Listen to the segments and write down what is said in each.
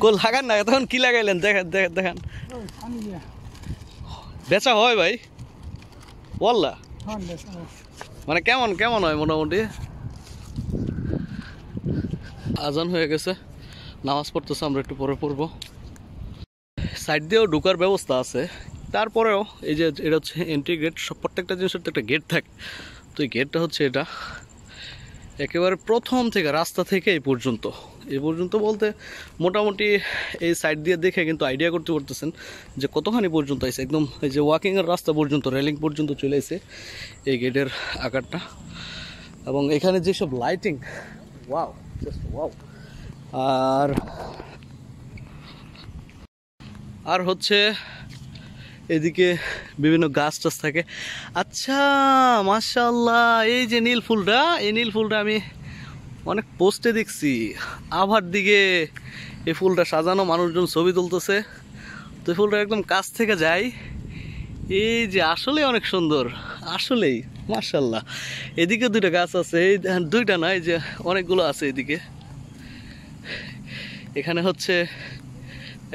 কোল লাগান না তখন কি লাগাইলেন দেখেন দেখেন দেখেন বেচা হয় ভাই বললা মানে কেমন কেমন হয় মোটামুটি আজান হয়ে গেছে নামাজ পড়তেছে আমরা একটু পরে পড়বো সাইড দিয়েও ঢোকার ব্যবস্থা আছে তারপরেও এই যে এটা হচ্ছে এন্ট্রি গেট সব প্রত্যেকটা জিনিসের তো একটা গেট থাকে তো এই গেটটা হচ্ছে এটা একেবারে প্রথম থেকে রাস্তা থেকে এই পর্যন্ত বলতে মোটামুটি এই সাইড দিয়ে দেখে কিন্তু আইডিয়া করতে পারতেছেন যে কতখানি পর্যন্ত আছে একদম এই যে ওয়াকিংয়ের রাস্তা পর্যন্ত রেলিং পর্যন্ত চলে এসে এই গেটের আকারটা এবং এখানে যেসব লাইটিং ওয়াও জাস্ট ওয়াও আর হচ্ছে এদিকে বিভিন্ন গাছ টাছ থাকে আচ্ছা মাশাআল্লাহ এই যে নীল ফুলটা এই নীল ফুলটা আমি অনেক পোস্টে দেখছি আভার দিকে এই ফুলটা সাজানো মানুষজন ছবি তুলতেছে তো এই ফুলটা একদম কাছ থেকে যায় এই যে আসলে অনেক সুন্দর আসলেই মাশাআল্লাহ এদিকে দুইটা গাছ আছে এই দুইটা না এই যে অনেকগুলো আছে এদিকে এখানে হচ্ছে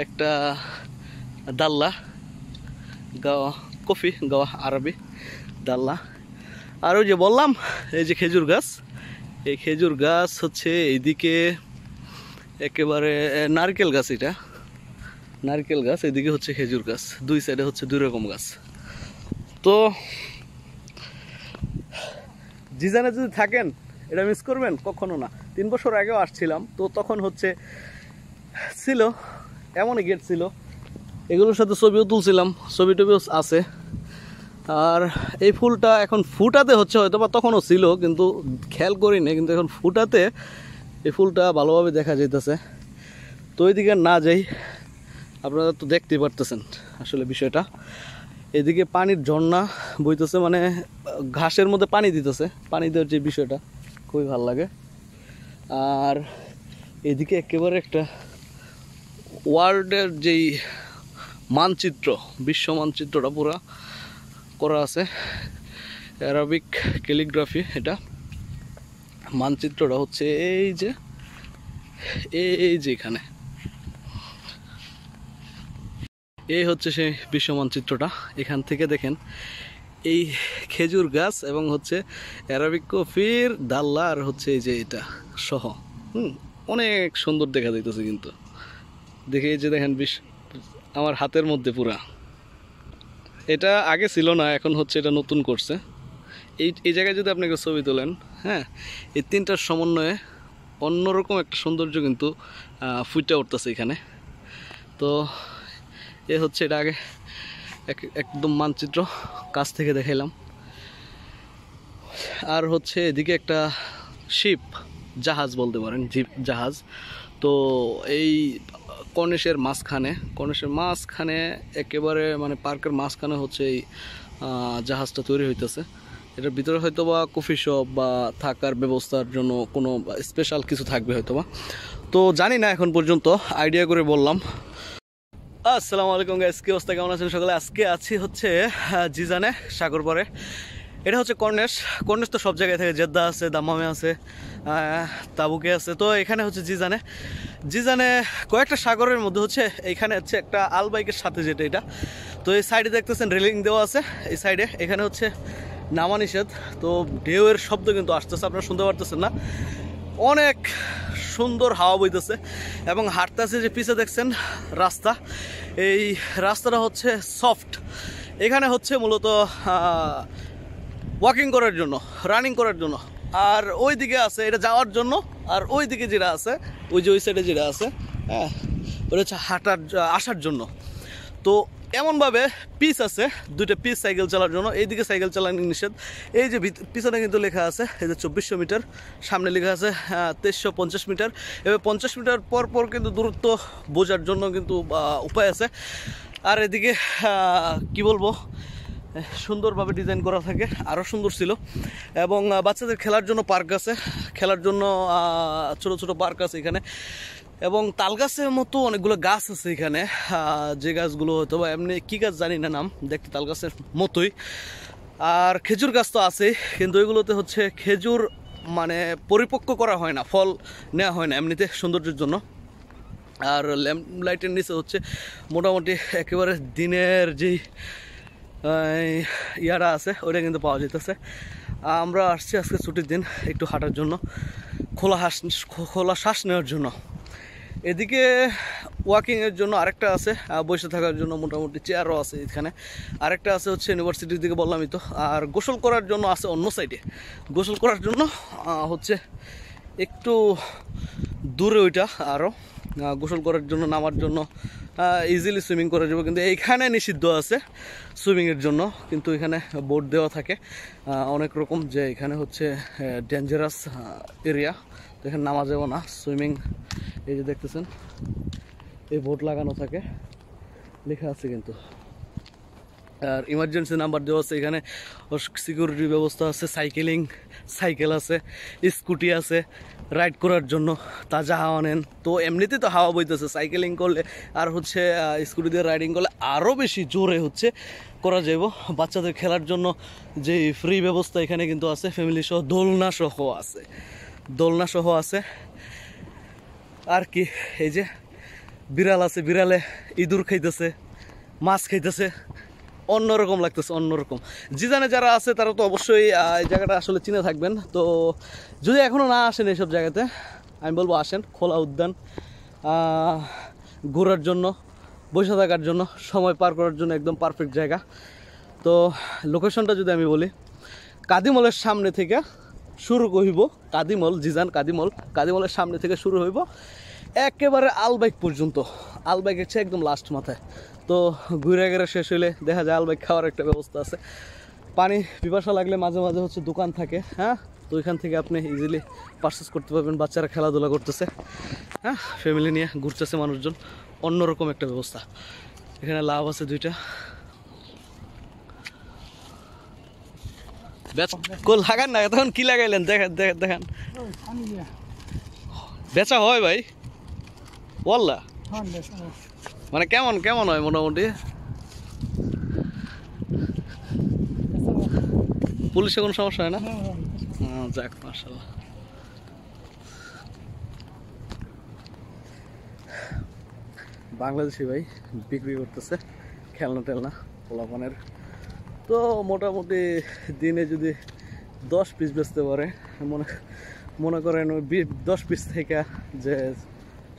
একটা দাল্লা গাওয়া কফি গাওয়া আরবি দাল্লা আর ওই যে বললাম এই যে খেজুর গাছ এই খেজুর গাছ হচ্ছে এইদিকে একেবারে নারকেল গাছ এটা নারকেল গাছ এদিকে হচ্ছে খেজুর গাছ দুই সাইডে হচ্ছে দুই রকম গাছ তো জিজানে যদি থাকেন এটা মিস করবেন কখনো না 3 বছর আগেও আসছিলাম তো তখন হচ্ছে ছিল এমনই গেট ছিল এগুলোর সাথে ছবিও তুলছিলাম ছবি টবিও আছে আর এই ফুলটা এখন ফুটাতে হচ্ছে হয়তো বা তখনও ছিল কিন্তু খেয়াল করিনি কিন্তু এখন ফুটাতে এই ফুলটা ভালোভাবে দেখা যাইতেছে তো ওইদিকে না যাই আপনারা তো দেখতেই পারতেছেন আসলে বিষয়টা এদিকে পানির ঝর্ণা বইতেছে মানে ঘাসের মধ্যে পানি দিতেছে পানি দেওয়ার যে বিষয়টা খুবই ভালো লাগে আর এদিকে একেবারে একটা ওয়ার্ল্ডের যেই মানচিত্র বিশ্ব মানচিত্রটা পুরা করা আছে অ্যারাবিক ক্যালিগ্রাফি এটা মানচিত্রটা হচ্ছে এই যে এখানে এই হচ্ছে সেই বিশ্ব মানচিত্রটা এখান থেকে দেখেন এই খেজুর গাছ এবং হচ্ছে অ্যারাবিক কফির দাল্লা আর হচ্ছে এই যে এটা সহ অনেক সুন্দর দেখা যাইতেছে কিন্তু দেখে এই যে দেখেন আমার হাতের মধ্যে পুরা এটা আগে ছিল না এখন হচ্ছে এটা নতুন করছে এই জায়গায় যদি আপনাকে ছবি তোলেন হ্যাঁ এই তিনটার সমন্বয়ে অন্যরকম একটা সৌন্দর্য কিন্তু ফুটে উঠতেছে এখানে তো এ হচ্ছে এটা আগে একদম মানচিত্র কাছ থেকে দেখাইলাম আর হচ্ছে এদিকে একটা শিপ জাহাজ বলতে পারেন জিপ জাহাজ তো এই কর্নিশের মাঝখানে একেবারে মানে পার্কের মাঝখানে হচ্ছে এই জাহাজটা তৈরি হইতেছে এটার ভিতরে হয়তো বা কফি শপ বা থাকার ব্যবস্থার জন্য কোনো স্পেশাল কিছু থাকবে হয়তো বা তো জানি না এখন পর্যন্ত আইডিয়া করে বললাম আসসালামু আলাইকুম গাইস কি অবস্থা কেমন আছেন সকালে আজকে আছি হচ্ছে জিজানে সাগর পাড়ে এটা হচ্ছে কর্নিশ তো সব জায়গায় থাকে জেদ্দা আছে দাম্মামে আছে তাবুকে আছে তো এখানে হচ্ছে জিজানে কয়েকটা সাগরের মধ্যে হচ্ছে এইখানে হচ্ছে একটা আলবাইকের সাথে যেটা এটা তো এই সাইডে দেখতেছেন রেলিং দেওয়া আছে এই সাইডে এখানে হচ্ছে নামা নিষেধ তো ঢেউয়ের শব্দ কিন্তু আসতেছে আপনারা শুনতে পারতেছেন না অনেক সুন্দর হাওয়া বইতেছে এবং হাঁটতেছে যে পিছে দেখছেন রাস্তা এই রাস্তাটা হচ্ছে সফট এখানে হচ্ছে মূলত ওয়াকিং করার জন্য রানিং করার জন্য আর ওই দিকে আছে এটা যাওয়ার জন্য আর ওই দিকে যেটা আছে ওই যে ওই সাইডে যেটা আছে হ্যাঁ ওটা হচ্ছে আসার জন্য তো এমনভাবে পিচ আছে দুইটা পিচ সাইকেল চালার জন্য এইদিকে সাইকেল চালানো নিষেধ এই যে পিছনে কিন্তু লেখা আছে এই যে 2400 মিটার সামনে লেখা আছে 2350 মিটার এবার 50 মিটার পর কিন্তু দূরত্ব বোঝার জন্য কিন্তু উপায় আছে আর এদিকে কি বলবো সুন্দরভাবে ডিজাইন করা থাকে আরও সুন্দর ছিল এবং বাচ্চাদের খেলার জন্য পার্ক আছে খেলার জন্য ছোট ছোট পার্ক আছে এখানে এবং তাল গাছের মতো অনেকগুলো গাছ আছে এখানে যে গাছগুলো হয়তো বা এমনি কী গাছ জানি না নাম দেখতে তাল গাছের মতোই আর খেজুর গাছ তো আছে কিন্তু ওইগুলোতে হচ্ছে খেজুর মানে পরিপক্ক করা হয় না ফল নেওয়া হয় না এমনিতে সৌন্দর্যের জন্য আর ল্যাম্প লাইটের নিচে হচ্ছে মোটামুটি একেবারে দিনের যেই ইয়ারা আছে ওটা কিন্তু পাওয়া যেতেছে। আমরা আসছি আজকে ছুটির দিন একটু হাঁটার জন্য, খোলা শ্বাস নেওয়ার জন্য। এদিকে ওয়াকিংয়ের জন্য আরেকটা আছে, বসে থাকার জন্য মোটামুটি চেয়ারও আছে এখানে। আরেকটা আছে হচ্ছে ইউনিভার্সিটির দিকে বললামই তো। আর গোসল করার জন্য আছে অন্য সাইডে। গোসল করার জন্য হচ্ছে একটু দূরে ওইটা আরও, গোসল করার জন্য নামার জন্য ইজিলি সুইমিং করা যাবে। কিন্তু এইখানে নিষিদ্ধ আছে সুইমিংয়ের জন্য, কিন্তু এখানে বোর্ড দেওয়া থাকে অনেক রকম, যে এখানে হচ্ছে ডেঞ্জারাস এরিয়া, তো এখানে নামা যাবে না সুইমিং। এই যে দেখতেছেন এই বোর্ড লাগানো থাকে, লেখা আছে কিন্তু। আর ইমার্জেন্সি নাম্বার দেওয়া আছে এখানে, সিকিউরিটির ব্যবস্থা আছে, সাইকেল আছে, স্কুটি আছে রাইড করার জন্য, তাজা হাওয়া নেন। তো এমনিতে তো হাওয়া বইতেছে, সাইকেলিং করলে আর হচ্ছে স্কুটি দিয়ে রাইডিং করলে আরও বেশি জোরে হচ্ছে করা যাব। বাচ্চাদের খেলার জন্য যে ফ্রি ব্যবস্থা এখানে কিন্তু আছে, ফ্যামিলি সহ দোলনা সহ আছে। আর কি এই যে বিড়াল আছে, বিড়ালে ইঁদুর খাইতেছে, মাছ খাইতেছে, অন্যরকম লাগতেছে, অন্যরকম। জিজানে যারা আছে তারা তো অবশ্যই এই জায়গাটা আসলে চিনে থাকবেন। তো যদি এখনও না আসেন এইসব জায়গাতে, আমি বলবো আসেন। খোলা উদ্যান, ঘোরার জন্য, বসে থাকার জন্য, সময় পার করার জন্য একদম পারফেক্ট জায়গা। তো লোকেশনটা যদি আমি বলি, কাদিমলের সামনে থেকে শুরু হইব, কাদিমলের সামনে থেকে শুরু হইব একেবারে আলবাইক পর্যন্ত। আলবাইক হচ্ছে একদম লাস্ট মাথায়। তো ঘুরে ঘুরে শেষ হইলে দেখা যায় আলবাইক খাওয়ার একটা ব্যবস্থা আছে। পানি পিপাসা লাগলে মাঝে মাঝে হচ্ছে দোকান থাকে, হ্যাঁ, তো ওইখান থেকে আপনি ইজিলি পারচেস করতে পারবেন। বাচ্চারা খেলাধুলা করতেছে, হ্যাঁ, ফ্যামিলি নিয়ে ঘুরতেছে মানুষজন, অন্যরকম একটা ব্যবস্থা। এখানে লাভ আছে দুইটা। লাগান না, তখন কি লাগাইলেন দেখেন বেচা হয় ভাই? বললা মানে কেমন হয় মোটামুটি? পুলিশে কোনো সমস্যা হয় না? যাক, মাশাআল্লাহ। বাংলাদেশি ভাই বিক্রি করতেছে খেলনা টেলনা পোলাপানের। তো মোটামুটি দিনে যদি 10 পিস বেচতে পারে, মনে করেন ওই 10 পিস থেকে যে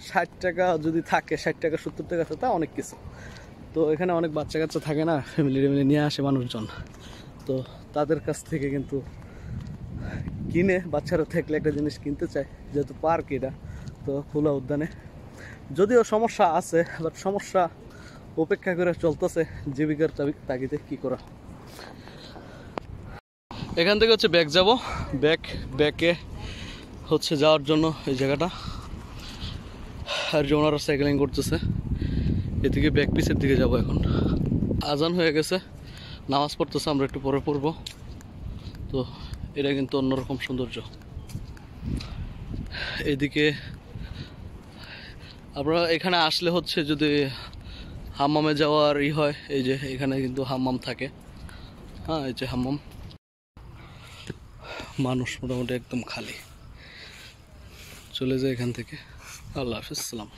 60 টাকা যদি থাকে, 60 টাকা 70 টাকা, তা অনেক কিছু। তো এখানে অনেক বাচ্চা কাচ্চা থাকে না, ফ্যামিলি নিয়ে আসে মানুষজন, তো তাদের কাছ থেকে কিন্তু কিনে বাচ্চারা থাকলে একটা জিনিস কিনতে চায়, যেহেতু পার্ক এটা, তো খোলা উদ্যানে যদিও সমস্যা আছে, বাট সমস্যা উপেক্ষা করে চলতেছে জীবিকার তাগিদে, কি করা। এখান থেকে হচ্ছে ব্যাক যাব, ব্যাকে হচ্ছে যাওয়ার জন্য এই জায়গাটা। আর যে ওনারা সাইকেলিং করতেছে, এদিকে ব্যাক পিসের দিকে যাব। এখন আজান হয়ে গেছে, নামাজ পড়তেছে, আমরা একটু পরে পড়বো। তো এটা কিন্তু অন্যরকম সৌন্দর্য। এদিকে আপনারা এখানে আসলে হচ্ছে যদি হাম্মামে যাওয়ার হয়, এই যে এখানে কিন্তু হাম্মাম থাকে, হ্যাঁ, এই যে হাম্মাম। মানুষ মোটামুটি একদম খালি, চলে যায় এখান থেকে। আল্লাহ হাফেজ, সালাম।